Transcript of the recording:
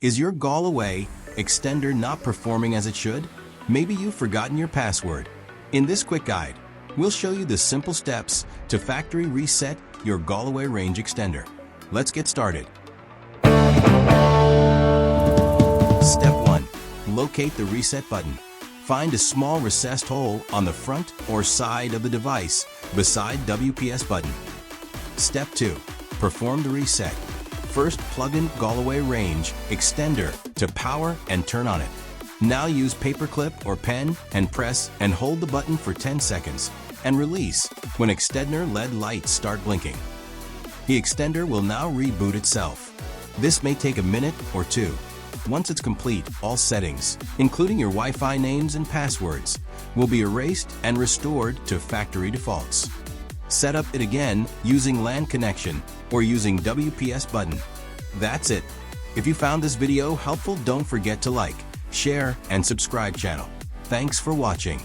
Is your Galaway extender not performing as it should? Maybe you've forgotten your password. In this quick guide, we'll show you the simple steps to factory reset your Galaway Range extender. Let's get started. Step 1. Locate the reset button. Find a small recessed hole on the front or side of the device beside WPS button. Step 2. Perform the reset. First, plug in Galaway Range extender to power and turn on it. Now use paperclip or pen and press and hold the button for 10 seconds and release when extender LED lights start blinking. The extender will now reboot itself. This may take a minute or two. Once it's complete, all settings, including your Wi-Fi names and passwords, will be erased and restored to factory defaults. Set up it again using LAN connection or using WPS button. That's it. If you found this video helpful, don't forget to like, share, and subscribe channel. Thanks for watching.